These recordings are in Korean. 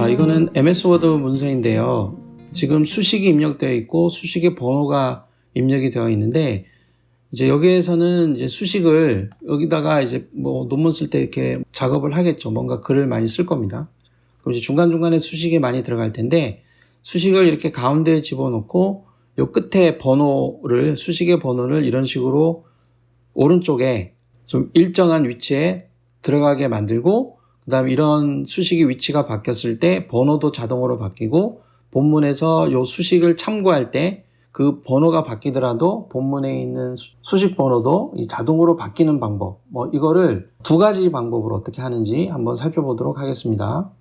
자, 이거는 MS 워드 문서인데요. 지금 수식이 입력되어 있고 수식의 번호가 입력이 되어 있는데, 이제 여기에서는 이제 수식을 여기다가 이제 뭐 논문 쓸 때 이렇게 작업을 하겠죠. 뭔가 글을 많이 쓸 겁니다. 그럼 이제 중간중간에 수식이 많이 들어갈 텐데, 수식을 이렇게 가운데에 집어넣고 요 끝에 번호를, 수식의 번호를 이런 식으로 오른쪽에 좀 일정한 위치에 들어가게 만들고, 그 다음에 이런 수식의 위치가 바뀌었을 때 번호도 자동으로 바뀌고, 본문에서 요 수식을 참고할 때 그 번호가 바뀌더라도 본문에 있는 수식 번호도 자동으로 바뀌는 방법, 이거를 두 가지 방법으로 어떻게 하는지 한번 살펴보도록 하겠습니다.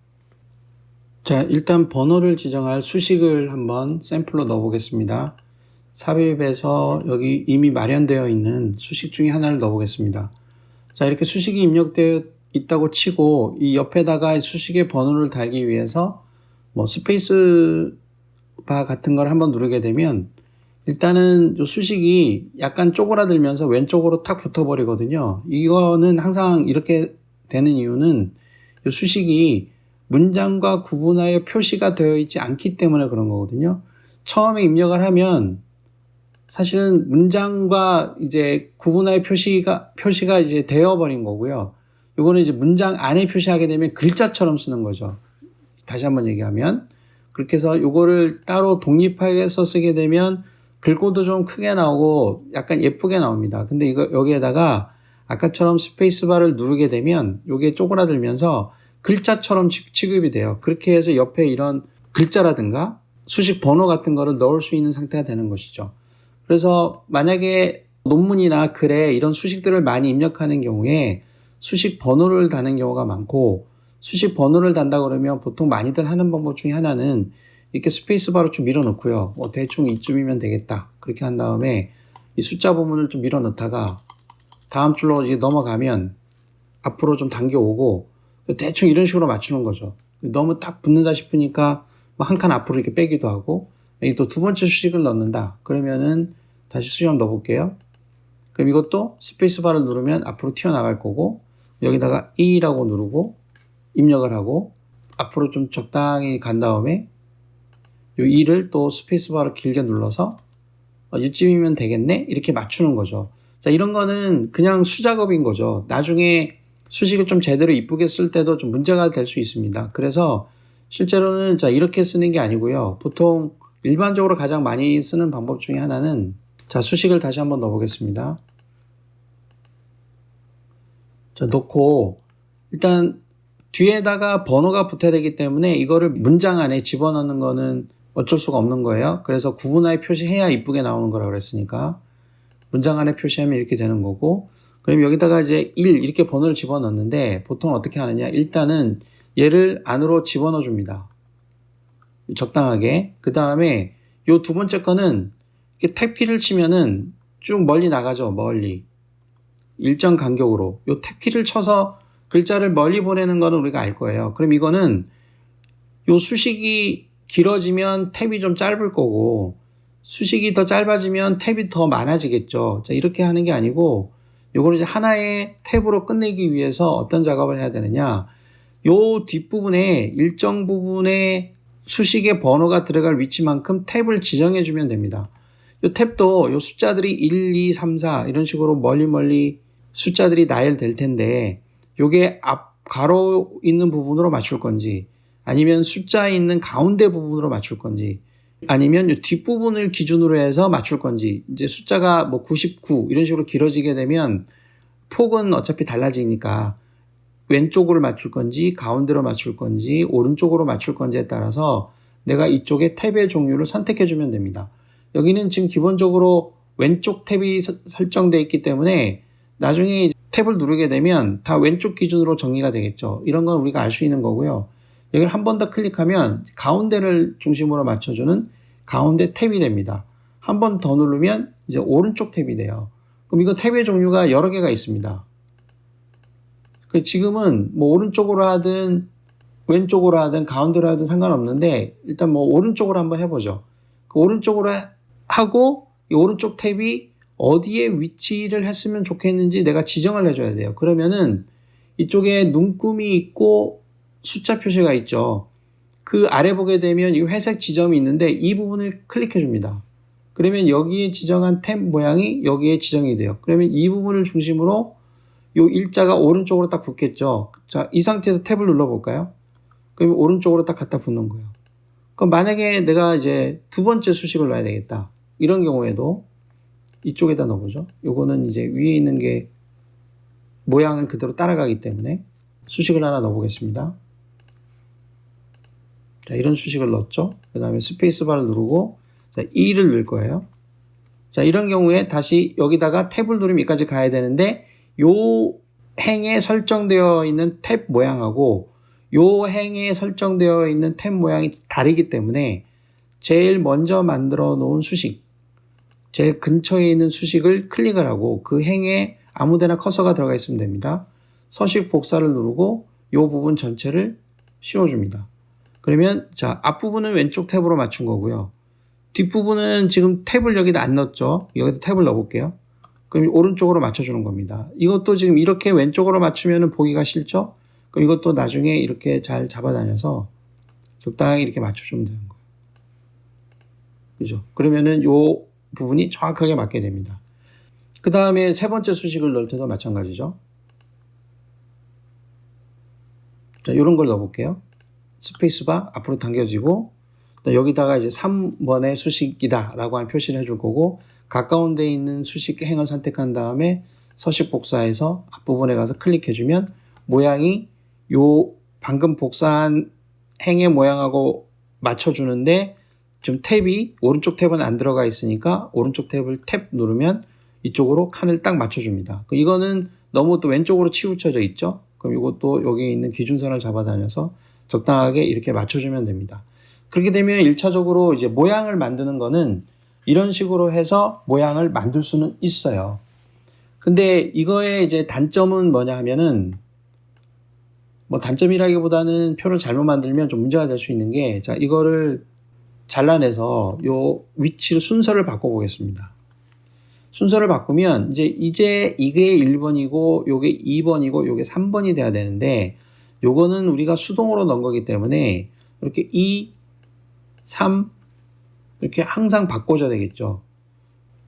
자, 일단 번호를 지정할 수식을 한번 샘플로 넣어 보겠습니다. 삽입에서 여기 이미 마련되어 있는 수식 중에 하나를 넣어 보겠습니다. 자, 이렇게 수식이 입력되어 있다고 치고 이 옆에다가 수식의 번호를 달기 위해서 스페이스 바 같은 걸 한번 누르게 되면 일단은 수식이 약간 쪼그라들면서 왼쪽으로 탁 붙어버리거든요. 이거는 항상 이렇게 되는 이유는 수식이 문장과 구분하여 표시가 되어 있지 않기 때문에 그런 거거든요. 처음에 입력을 하면 사실은 문장과 이제 구분하여 표시가 이제 되어버린 거고요. 이거는 이제 문장 안에 표시하게 되면 글자처럼 쓰는 거죠. 다시 한번 얘기하면 그렇게 해서 이거를 따로 독립해서 쓰게 되면 글꼴도 좀 크게 나오고 약간 예쁘게 나옵니다. 근데 이거 여기에다가 아까처럼 스페이스바를 누르게 되면 이게 쪼그라들면서 글자처럼 취급이 돼요. 그렇게 해서 옆에 이런 글자라든가 수식 번호 같은 거를 넣을 수 있는 상태가 되는 것이죠. 그래서 만약에 논문이나 글에 이런 수식들을 많이 입력하는 경우에 수식 번호를 다는 경우가 많고, 수식 번호를 단다 그러면 보통 많이들 하는 방법 중에 하나는 이렇게 스페이스바로 좀 밀어넣고요. 대충 이쯤이면 되겠다. 그렇게 한 다음에 이 숫자 부분을 좀 밀어넣다가 다음 줄로 이제 넘어가면 앞으로 좀 당겨오고 대충 이런 식으로 맞추는 거죠. 너무 딱 붙는다 싶으니까 한 칸 앞으로 이렇게 빼기도 하고, 여기 또 두 번째 수식을 넣는다. 그러면은 다시 수식 한번 넣어볼게요. 그럼 이것도 스페이스바를 누르면 앞으로 튀어나갈 거고, 여기다가 E라고 누르고 입력을 하고 앞으로 좀 적당히 간 다음에 이 E를 또 스페이스바를 길게 눌러서 이쯤이면 되겠네? 이렇게 맞추는 거죠. 자, 이런 거는 그냥 수작업인 거죠. 나중에 수식을 좀 제대로 이쁘게 쓸 때도 좀 문제가 될 수 있습니다. 그래서 실제로는 자, 이렇게 쓰는 게 아니고요. 보통 일반적으로 가장 많이 쓰는 방법 중에 하나는, 자, 수식을 다시 한번 넣어 보겠습니다. 자, 넣고 일단 뒤에다가 번호가 붙어야 되기 때문에 이거를 문장 안에 집어넣는 거는 어쩔 수가 없는 거예요. 그래서 구분하여 표시해야 이쁘게 나오는 거라고 그랬으니까 문장 안에 표시하면 이렇게 되는 거고, 그럼 여기다가 이제 1 이렇게 번호를 집어넣는데 보통 어떻게 하느냐, 일단은 얘를 안으로 집어넣어 줍니다. 적당하게. 그 다음에 요 두 번째 거는 이렇게 탭키를 치면은 쭉 멀리 나가죠. 멀리. 일정 간격으로. 요 탭키를 쳐서 글자를 멀리 보내는 거는 우리가 알 거예요. 그럼 이거는 요 수식이 길어지면 탭이 좀 짧을 거고, 수식이 더 짧아지면 탭이 더 많아지겠죠. 자, 이렇게 하는 게 아니고, 요거를 이제 하나의 탭으로 끝내기 위해서 어떤 작업을 해야 되느냐. 요 뒷부분에 일정 부분에 수식의 번호가 들어갈 위치만큼 탭을 지정해 주면 됩니다. 요 탭도 요 숫자들이 1, 2, 3, 4 이런 식으로 멀리 숫자들이 나열될 텐데, 요게 앞 가로 있는 부분으로 맞출 건지, 아니면 숫자 있는 가운데 부분으로 맞출 건지, 아니면 이 뒷부분을 기준으로 해서 맞출 건지, 이제 숫자가 99 이런 식으로 길어지게 되면 폭은 어차피 달라지니까 왼쪽으로 맞출 건지, 가운데로 맞출 건지, 오른쪽으로 맞출 건지에 따라서 내가 이쪽에 탭의 종류를 선택해 주면 됩니다. 여기는 지금 기본적으로 왼쪽 탭이 설정되어 있기 때문에 나중에 탭을 누르게 되면 다 왼쪽 기준으로 정리가 되겠죠. 이런 건 우리가 알 수 있는 거고요. 여기를 한 번 더 클릭하면 가운데를 중심으로 맞춰주는 가운데 탭이 됩니다. 한 번 더 누르면 이제 오른쪽 탭이 돼요. 그럼 이거 탭의 종류가 여러 개가 있습니다. 지금은 오른쪽으로 하든 왼쪽으로 하든 가운데로 하든 상관없는데, 일단 오른쪽으로 한번 해보죠. 그 오른쪽으로 하고 이 오른쪽 탭이 어디에 위치를 했으면 좋겠는지 내가 지정을 해줘야 돼요. 그러면은 이쪽에 눈금이 있고 숫자 표시가 있죠. 그 아래 보게 되면 이 회색 지점이 있는데 이 부분을 클릭해 줍니다. 그러면 여기에 지정한 탭 모양이 여기에 지정이 돼요. 그러면 이 부분을 중심으로 이 일자가 오른쪽으로 딱 붙겠죠. 자, 이 상태에서 탭을 눌러볼까요? 그러면 오른쪽으로 딱 갖다 붙는 거예요. 그럼 만약에 내가 이제 두 번째 수식을 넣어야 되겠다. 이런 경우에도 이쪽에다 넣어보죠. 요거는 이제 위에 있는 게 모양을 그대로 따라가기 때문에 수식을 하나 넣어보겠습니다. 자, 이런 수식을 넣었죠. 그 다음에 스페이스바를 누르고 자, 2를 넣을 거예요. 자, 이런 경우에 다시 여기다가 탭을 누르면 여기까지 가야 되는데 요 행에 설정되어 있는 탭 모양하고 요 행에 설정되어 있는 탭 모양이 다르기 때문에 제일 먼저 만들어 놓은 수식, 제일 근처에 있는 수식을 클릭을 하고 그 행에 아무데나 커서가 들어가 있으면 됩니다. 서식 복사를 누르고 요 부분 전체를 씌워줍니다. 그러면 자, 앞부분은 왼쪽 탭으로 맞춘 거고요. 뒷부분은 지금 탭을 여기다 안 넣었죠. 여기다 탭을 넣어볼게요. 그럼 오른쪽으로 맞춰주는 겁니다. 이것도 지금 이렇게 왼쪽으로 맞추면 보기가 싫죠? 그럼 이것도 나중에 이렇게 잘 잡아다녀서 적당하게 이렇게 맞춰주면 되는 거예요. 그죠? 그러면은 요 부분이 정확하게 맞게 됩니다. 그 다음에 세 번째 수식을 넣을 때도 마찬가지죠. 자, 요런 걸 넣어볼게요. 스페이스바 앞으로 당겨지고 여기다가 이제 3번의 수식이다 라고 하는 표시를 해줄 거고 가까운 데 있는 수식 행을 선택한 다음에 서식 복사해서 앞부분에 가서 클릭해주면 모양이 요 방금 복사한 행의 모양하고 맞춰주는데 지금 탭이 오른쪽 탭은 안 들어가 있으니까 오른쪽 탭을 탭 누르면 이쪽으로 칸을 딱 맞춰줍니다. 이거는 너무 또 왼쪽으로 치우쳐져 있죠. 그럼 이것도 여기 있는 기준선을 잡아다녀서 적당하게 이렇게 맞춰주면 됩니다. 그렇게 되면 1차적으로 이제 모양을 만드는 거는 이런 식으로 해서 모양을 만들 수는 있어요. 근데 이거의 이제 단점은 뭐냐 하면은 뭐 단점이라기보다는 표를 잘못 만들면 좀 문제가 될 수 있는 게 자, 이거를 잘라내서 요 위치를 순서를 바꿔보겠습니다. 순서를 바꾸면 이제 이게 1번이고 요게 2번이고 요게 3번이 돼야 되는데 요거는 우리가 수동으로 넣은 거기 때문에 이렇게 2, 3 이렇게 항상 바꿔줘야 되겠죠.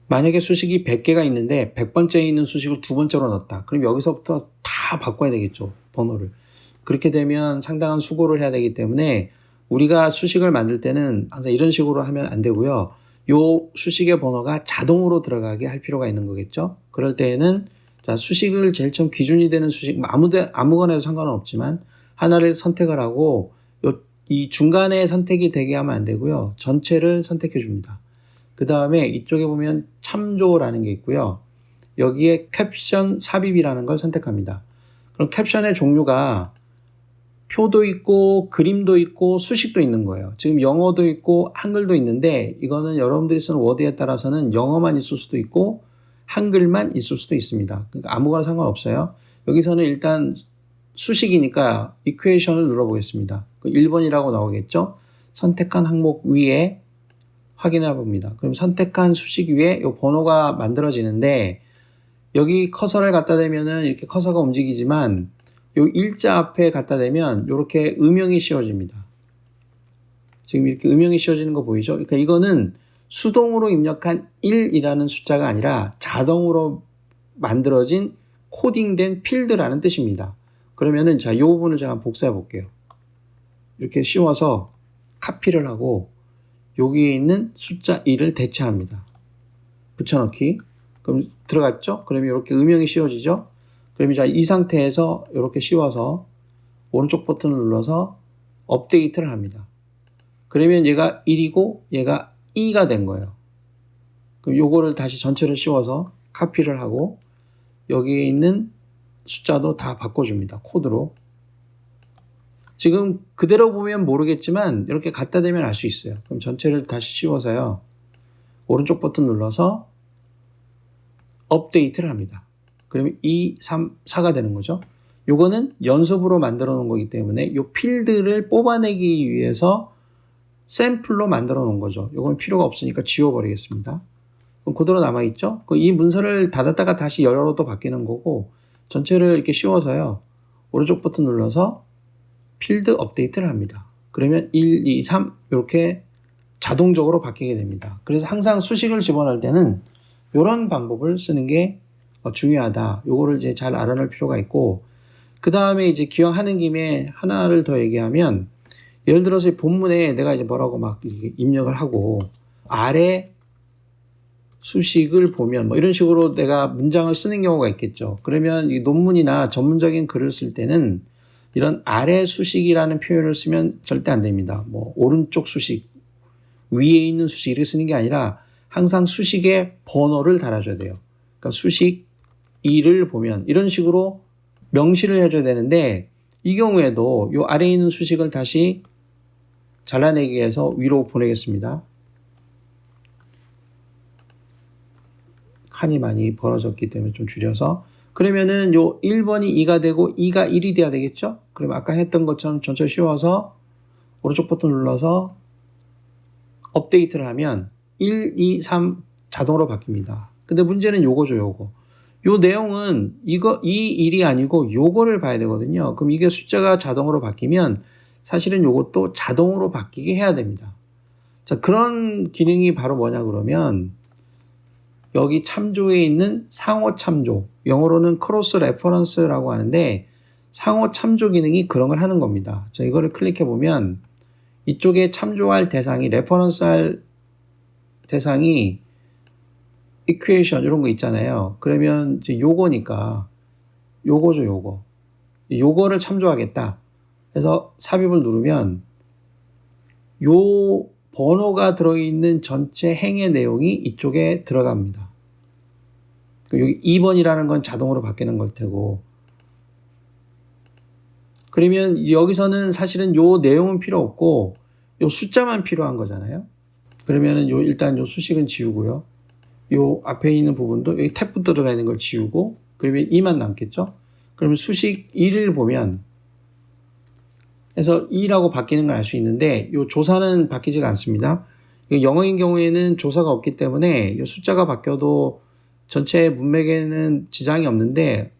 만약에 수식이 100개가 있는데 100번째에 있는 수식을 두 번째로 넣었다. 그럼 여기서부터 다 바꿔야 되겠죠. 번호를. 그렇게 되면 상당한 수고를 해야 되기 때문에 우리가 수식을 만들 때는 항상 이런 식으로 하면 안 되고요. 요 수식의 번호가 자동으로 들어가게 할 필요가 있는 거겠죠. 그럴 때에는 자, 수식을 제일 처음 기준이 되는 수식 아무거나 해도 상관은 없지만 하나를 선택을 하고 이 중간에 선택이 되게 하면 안 되고요. 전체를 선택해 줍니다. 그 다음에 이쪽에 보면 참조라는 게 있고요. 여기에 캡션 삽입이라는 걸 선택합니다. 그럼 캡션의 종류가 표도 있고 그림도 있고 수식도 있는 거예요. 지금 영어도 있고 한글도 있는데 이거는 여러분들이 쓰는 워드에 따라서는 영어만 있을 수도 있고 한글만 있을 수도 있습니다. 그러니까 아무거나 상관없어요. 여기서는 일단 수식이니까 이퀘이션을 눌러보겠습니다. 1번이라고 나오겠죠. 선택한 항목 위에 확인해 봅니다. 그럼 선택한 수식 위에 이 번호가 만들어지는데 여기 커서를 갖다 대면은 이렇게 커서가 움직이지만 이 일자 앞에 갖다 대면 이렇게 음영이 씌워집니다. 지금 이렇게 음영이 씌워지는 거 보이죠? 그러니까 이거는 수동으로 입력한 1이라는 숫자가 아니라 자동으로 만들어진 코딩된 필드라는 뜻입니다. 그러면은 자, 이 부분을 제가 복사해 볼게요. 이렇게 씌워서 카피를 하고 여기에 있는 숫자 1을 대체합니다. 붙여넣기. 그럼 들어갔죠? 그러면 이렇게 음영이 씌워지죠? 그러면 자, 이 상태에서 이렇게 씌워서 오른쪽 버튼을 눌러서 업데이트를 합니다. 그러면 얘가 1이고 얘가 2가 된 거예요. 그럼 요거를 다시 전체를 씌워서 카피를 하고 여기에 있는 숫자도 다 바꿔줍니다. 코드로. 지금 그대로 보면 모르겠지만 이렇게 갖다 대면 알 수 있어요. 그럼 전체를 다시 씌워서요. 오른쪽 버튼 눌러서 업데이트를 합니다. 그러면 2, 3, 4가 되는 거죠. 요거는 연습으로 만들어 놓은 거기 때문에 요 필드를 뽑아내기 위해서 샘플로 만들어 놓은 거죠. 요건 필요가 없으니까 지워버리겠습니다. 그럼 그대로 남아있죠. 이 문서를 닫았다가 다시 열어도 바뀌는 거고 전체를 이렇게 씌워서요. 오른쪽 버튼 눌러서 필드 업데이트를 합니다. 그러면 1, 2, 3 이렇게 자동적으로 바뀌게 됩니다. 그래서 항상 수식을 집어넣을 때는 이런 방법을 쓰는 게 중요하다. 요거를 이제 잘 알아낼 필요가 있고, 그 다음에 이제 기왕하는 김에 하나를 더 얘기하면, 예를 들어서 본문에 내가 이제 뭐라고 막 입력을 하고, 아래 수식을 보면 뭐 이런 식으로 내가 문장을 쓰는 경우가 있겠죠. 그러면 이 논문이나 전문적인 글을 쓸 때는 이런 아래 수식이라는 표현을 쓰면 절대 안 됩니다. 뭐 오른쪽 수식, 위에 있는 수식 이렇게 쓰는 게 아니라 항상 수식의 번호를 달아줘야 돼요. 그러니까 수식 2를 보면 이런 식으로 명시를 해줘야 되는데, 이 경우에도 이 아래에 있는 수식을 다시 잘라내기 위해서 위로 보내겠습니다. 칸이 많이 벌어졌기 때문에 좀 줄여서, 그러면은 요 1번이 2가 되고 2가 1이 돼야 되겠죠? 그러면 아까 했던 것처럼 전체 씌워서 오른쪽 버튼 눌러서 업데이트를 하면 1, 2, 3 자동으로 바뀝니다. 근데 문제는 요거죠, 요거. 요 내용은 이 일이 아니고 요거를 봐야 되거든요. 그럼 이게 숫자가 자동으로 바뀌면 사실은 요것도 자동으로 바뀌게 해야 됩니다. 자, 그런 기능이 바로 뭐냐 그러면 여기 참조에 있는 상호 참조, 영어로는 크로스 레퍼런스라고 하는데 상호 참조 기능이 그런 걸 하는 겁니다. 자, 이거를 클릭해 보면 이쪽에 참조할 대상이, 레퍼런스할 대상이 이퀘이션 이런 거 있잖아요. 그러면 이제 요거니까 요거죠, 요거. 요거를 참조하겠다. 그래서 삽입을 누르면 요 번호가 들어있는 전체 행의 내용이 이쪽에 들어갑니다. 여기 2번이라는 건 자동으로 바뀌는 걸 테고, 그러면 여기서는 사실은 요 내용은 필요 없고 요 숫자만 필요한 거잖아요. 그러면은 일단 요 수식은 지우고요. 요 앞에 있는 부분도 여기 탭 들어가 있는 걸 지우고, 그러면 2만 남겠죠. 그러면 수식 1을 보면 해서 2라고 바뀌는 걸 알 수 있는데, 요 조사는 바뀌지가 않습니다. 영어인 경우에는 조사가 없기 때문에 요 숫자가 바뀌어도 전체 문맥에는 지장이 없는데,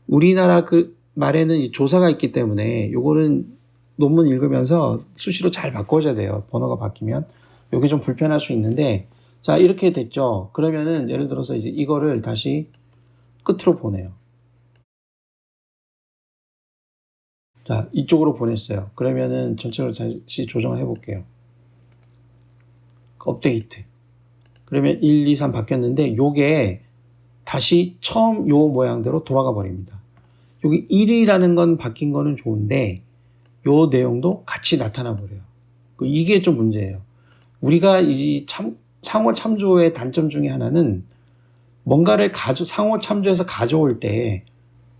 우리나라 그 말에는 조사가 있기 때문에 요거는 논문 읽으면서 수시로 잘 바꿔줘야 돼요. 번호가 바뀌면. 요게 좀 불편할 수 있는데, 자, 이렇게 됐죠. 그러면은 예를 들어서 이제 이거를 다시 끝으로 보내요. 자, 이쪽으로 보냈어요. 그러면은 전체를 다시 조정을 해볼게요. 업데이트. 그러면 1, 2, 3 바뀌었는데 요게 다시 처음 요 모양대로 돌아가 버립니다. 여기 1이라는 건 바뀐 거는 좋은데 요 내용도 같이 나타나 버려요. 이게 좀 문제예요. 우리가 이 상호 참조의 단점 중에 하나는 뭔가를 상호 참조해서 가져올 때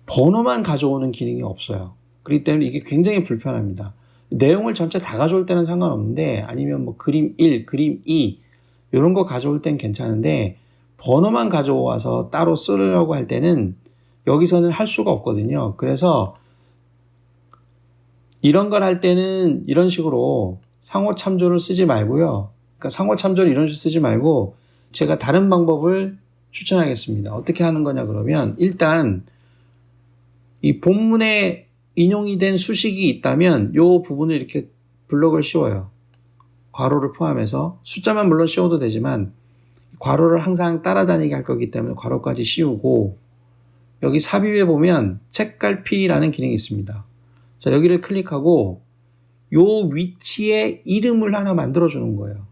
번호만 가져오는 기능이 없어요. 그렇기 때문에 이게 굉장히 불편합니다. 내용을 전체 다 가져올 때는 상관없는데, 아니면 뭐 그림 1, 그림 2 이런 거 가져올 땐 괜찮은데 번호만 가져와서 따로 쓰려고 할 때는 여기서는 할 수가 없거든요. 그래서 이런 걸 할 때는 이런 식으로 상호 참조를 쓰지 말고요. 그러니까 상호 참조를 이런 식으로 쓰지 말고 제가 다른 방법을 추천하겠습니다. 어떻게 하는 거냐 그러면, 일단 이 본문에 인용이 된 수식이 있다면 요 부분을 이렇게 블럭을 씌워요. 괄호를 포함해서. 숫자만 물론 씌워도 되지만 괄호를 항상 따라다니게 할 거기 때문에 괄호까지 씌우고, 여기 삽입에 보면 책갈피라는 기능이 있습니다. 자, 여기를 클릭하고 요 위치에 이름을 하나 만들어주는 거예요.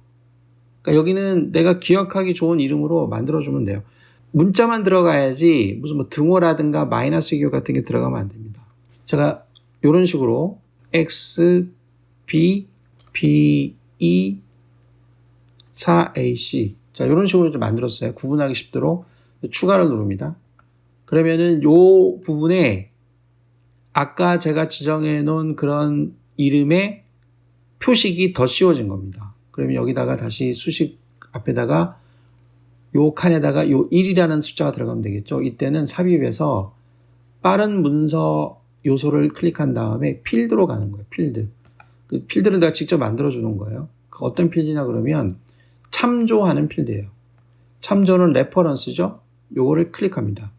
그러니까 여기는 내가 기억하기 좋은 이름으로 만들어주면 돼요. 문자만 들어가야지 무슨 뭐 등호라든가 마이너스 기호 같은 게 들어가면 안 됩니다. 제가 이런 식으로 X, B, B, E, 4AC. 자, 이런 식으로 이제 만들었어요. 구분하기 쉽도록. 추가를 누릅니다. 그러면은 요 부분에 아까 제가 지정해 놓은 그런 이름의 표식이 더 씌워진 겁니다. 그러면 여기다가 다시 수식 앞에다가 요 칸에다가 요 1이라는 숫자가 들어가면 되겠죠. 이때는 삽입해서 빠른 문서 요소를 클릭한 다음에 필드로 가는 거예요. 필드. 그 필드는 내가 직접 만들어 주는 거예요. 어떤 필드냐 그러면 참조하는 필드예요. 참조는 레퍼런스죠. 요거를 클릭합니다.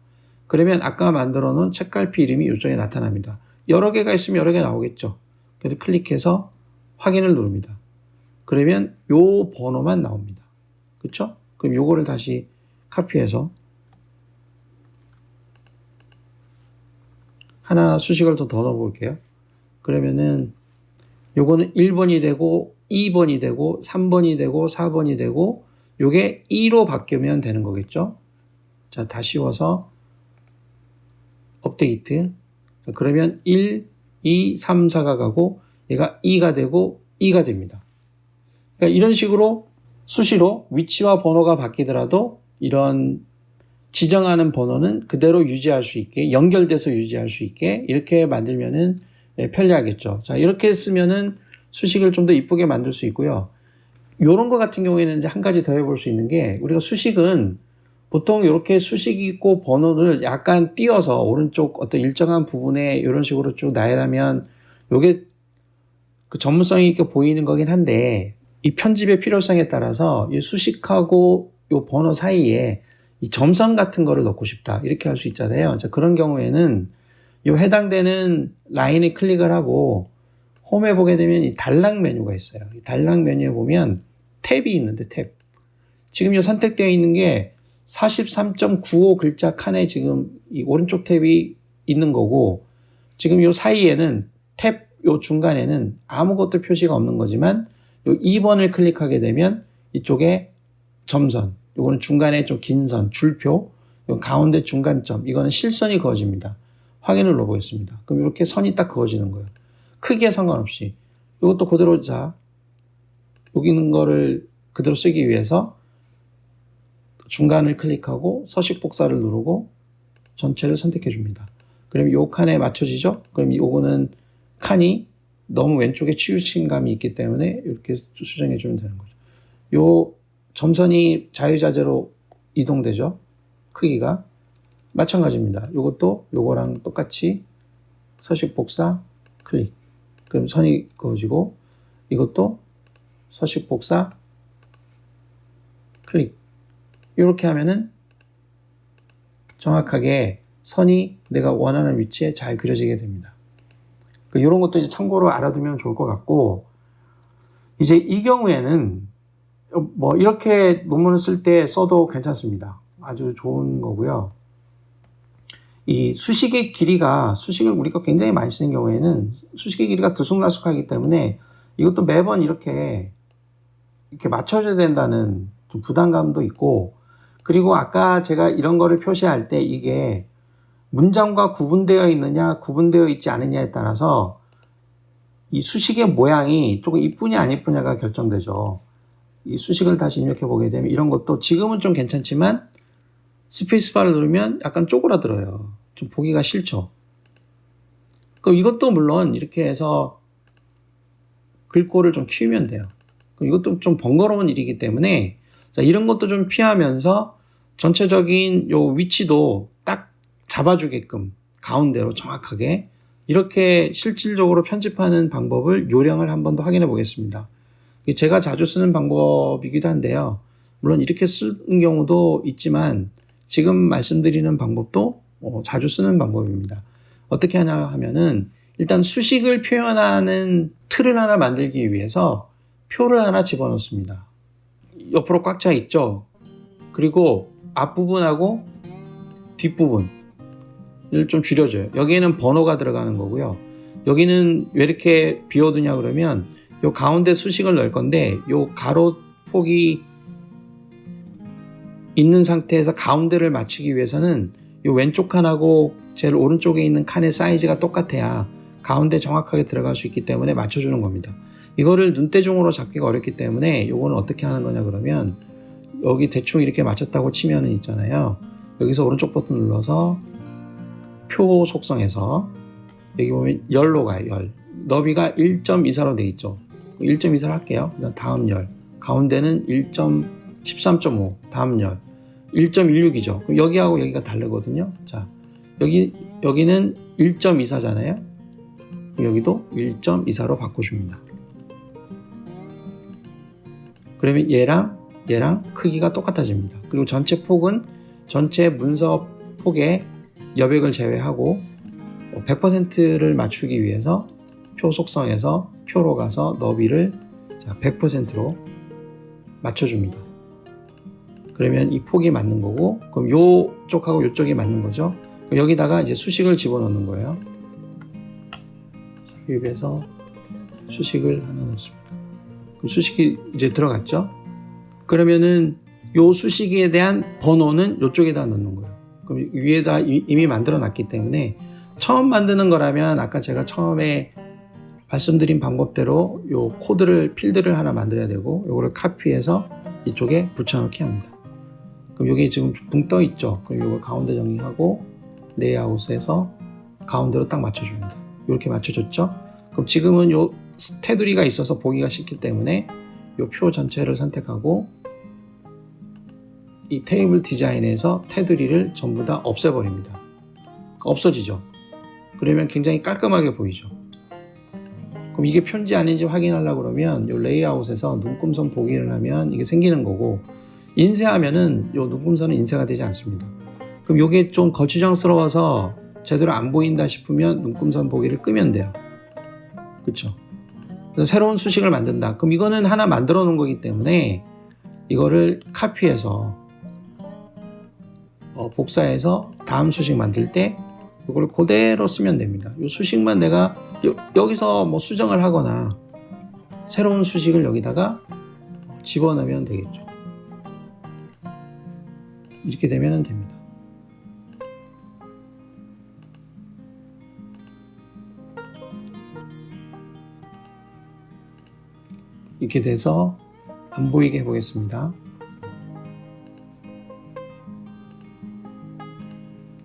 그러면 아까 만들어 놓은 책갈피 이름이 이쪽에 나타납니다. 여러 개가 있으면 여러 개 나오겠죠. 그래서 클릭해서 확인을 누릅니다. 그러면 요 번호만 나옵니다. 그렇죠? 그럼 요거를 다시 카피해서 하나 수식을 더 넣어 볼게요. 그러면은 요거는 1번이 되고 2번이 되고 3번이 되고 4번이 되고 요게 2로 바뀌면 되는 거겠죠. 자, 다 씌워서 업데이트. 자, 그러면 1, 2, 3, 4가 가고 얘가 2가 되고 2가 됩니다. 그러니까 이런 식으로 수시로 위치와 번호가 바뀌더라도 이런 지정하는 번호는 그대로 유지할 수 있게, 연결돼서 유지할 수 있게 이렇게 만들면은 편리하겠죠. 자, 이렇게 쓰면은 수식을 좀 더 이쁘게 만들 수 있고요. 요런 거 같은 경우에는 이제 한 가지 더 해볼 수 있는 게, 우리가 수식은 보통 이렇게 수식이 있고 번호를 약간 띄어서 오른쪽 어떤 일정한 부분에 이런 식으로 쭉 나열하면 요게 그 전문성이 있게 보이는 거긴 한데, 이 편집의 필요성에 따라서 이 수식하고 요 번호 사이에 이 점선 같은 거를 넣고 싶다, 이렇게 할 수 있잖아요. 자, 그런 경우에는 이 해당되는 라인에 클릭을 하고 홈에 보게 되면 이 단락 메뉴가 있어요. 이 단락 메뉴에 보면 탭이 있는데, 탭. 지금 이 선택되어 있는 게 43.95 글자 칸에 지금 이 오른쪽 탭이 있는 거고, 지금 이 사이에는 탭 요 중간에는 아무것도 표시가 없는 거지만 요 2번을 클릭하게 되면 이쪽에 점선, 요거는 중간에 좀 긴 선, 줄표, 요 가운데 중간점, 이거는 실선이 그어집니다. 확인을 넣어보겠습니다. 그럼 이렇게 선이 딱 그어지는 거예요. 크기에 상관없이. 이것도 그대로, 자, 여기 있는 거를 그대로 쓰기 위해서 중간을 클릭하고 서식 복사를 누르고 전체를 선택해 줍니다. 그럼 이 칸에 맞춰지죠? 그럼 요거는 칸이 너무 왼쪽에 치우친 감이 있기 때문에 이렇게 수정해 주면 되는 거죠. 요 점선이 자유자재로 이동되죠? 크기가. 마찬가지입니다. 요것도 요거랑 똑같이 서식 복사 클릭. 그럼 선이 그어지고, 이것도 서식 복사 클릭. 이렇게 하면은 정확하게 선이 내가 원하는 위치에 잘 그려지게 됩니다. 이런 것도 이제 참고로 알아두면 좋을 것 같고, 이제 이 경우에는 뭐 이렇게 논문을 쓸 때 써도 괜찮습니다. 아주 좋은 거고요. 이 수식의 길이가, 수식을 우리가 굉장히 많이 쓰는 경우에는 수식의 길이가 들쑥날쑥하기 때문에 이것도 매번 이렇게 맞춰줘야 된다는 좀 부담감도 있고, 그리고 아까 제가 이런 거를 표시할 때 이게 문장과 구분되어 있느냐 구분되어 있지 않느냐에 따라서 이 수식의 모양이 조금 이쁘냐 안 이쁘냐가 결정되죠. 이 수식을 다시 입력해 보게 되면 이런 것도 지금은 좀 괜찮지만 스페이스바를 누르면 약간 쪼그라들어요. 좀 보기가 싫죠. 그럼 이것도 물론 이렇게 해서 글꼴을 좀 키우면 돼요. 그럼 이것도 좀 번거로운 일이기 때문에, 자, 이런 것도 좀 피하면서 전체적인 요 위치도 딱 잡아주게끔 가운데로 정확하게 이렇게 실질적으로 편집하는 방법을 요령을 한 번 더 확인해 보겠습니다. 제가 자주 쓰는 방법이기도 한데요. 물론 이렇게 쓰는 경우도 있지만 지금 말씀드리는 방법도 자주 쓰는 방법입니다. 어떻게 하냐 하면은, 일단 수식을 표현하는 틀을 하나 만들기 위해서 표를 하나 집어넣습니다. 옆으로 꽉 차 있죠. 그리고 앞부분하고 뒷부분을 좀 줄여줘요. 여기에는 번호가 들어가는 거고요. 여기는 왜 이렇게 비워두냐 그러면 요 가운데 수식을 넣을 건데, 요 가로 폭이 있는 상태에서 가운데를 맞추기 위해서는 요 왼쪽 칸하고 제일 오른쪽에 있는 칸의 사이즈가 똑같아야 가운데 정확하게 들어갈 수 있기 때문에 맞춰주는 겁니다. 이거를 눈대중으로 잡기가 어렵기 때문에 요거는 어떻게 하는 거냐 그러면, 여기 대충 이렇게 맞췄다고 치면은 있잖아요. 여기서 오른쪽 버튼 눌러서 표 속성에서 여기 보면 열로 가요. 열. 너비가 1.24로 돼 있죠. 1.24로 할게요. 그다음 다음 열. 가운데는 13.5 다음 열. 1.16이죠. 그럼 여기하고 여기가 다르거든요. 자, 여기는 1.24잖아요. 여기도 1.24로 바꿔줍니다. 그러면 얘랑 크기가 똑같아집니다. 그리고 전체 폭은 전체 문서 폭의 여백을 제외하고 100%를 맞추기 위해서 표 속성에서 표로 가서 너비를 100%로 맞춰줍니다. 그러면 이 폭이 맞는 거고, 그럼 요쪽하고 요쪽이 맞는 거죠. 그럼 여기다가 이제 수식을 집어넣는 거예요. 삽입해서 수식을 하나 넣습니다. 그럼 수식이 이제 들어갔죠. 그러면은 요 수식에 대한 번호는 요쪽에다 넣는 거예요. 그럼 위에다 이미 만들어 놨기 때문에 처음 만드는 거라면 아까 제가 처음에 말씀드린 방법대로 요 코드를 필드를 하나 만들어야 되고 요거를 카피해서 이쪽에 붙여넣기 합니다. 그럼 여기 지금 붕 떠 있죠. 그럼 요걸 가운데 정리하고 레이아웃에서 가운데로 딱 맞춰줍니다. 이렇게 맞춰줬죠. 그럼 지금은 요 테두리가 있어서 보기가 쉽기 때문에 요 표 전체를 선택하고 이 테이블 디자인에서 테두리를 전부 다 없애버립니다. 없어지죠. 그러면 굉장히 깔끔하게 보이죠. 그럼 이게 표인지 아닌지 확인하려고 그러면 요 레이아웃에서 눈금선 보기를 하면 이게 생기는 거고, 인쇄하면은 요 눈금선은 인쇄가 되지 않습니다. 그럼 요게 좀 거추장스러워서 제대로 안 보인다 싶으면 눈금선 보기를 끄면 돼요. 그쵸? 그래서 새로운 수식을 만든다. 그럼 이거는 하나 만들어 놓은 거기 때문에 이거를 카피해서 복사해서 다음 수식 만들 때 이걸 그대로 쓰면 됩니다. 이 수식만 내가 여기서 뭐 수정을 하거나 새로운 수식을 여기다가 집어넣으면 되겠죠. 이렇게 되면 됩니다. 이렇게 돼서 안 보이게 해보겠습니다.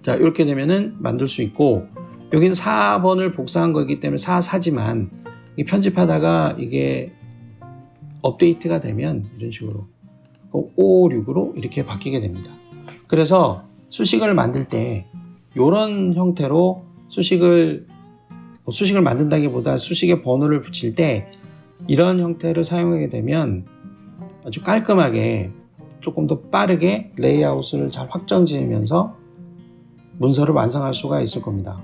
자, 이렇게 되면은 만들 수 있고, 여기는 4번을 복사한 거기 때문에 4지만 편집하다가 이게 업데이트가 되면 이런 식으로 5, 6으로 이렇게 바뀌게 됩니다. 그래서 수식을 만들 때 이런 형태로 수식을 만든다기보다 수식의 번호를 붙일 때 이런 형태를 사용하게 되면 아주 깔끔하게 조금 더 빠르게 레이아웃을 잘 확정 지으면서 문서를 완성할 수가 있을 겁니다.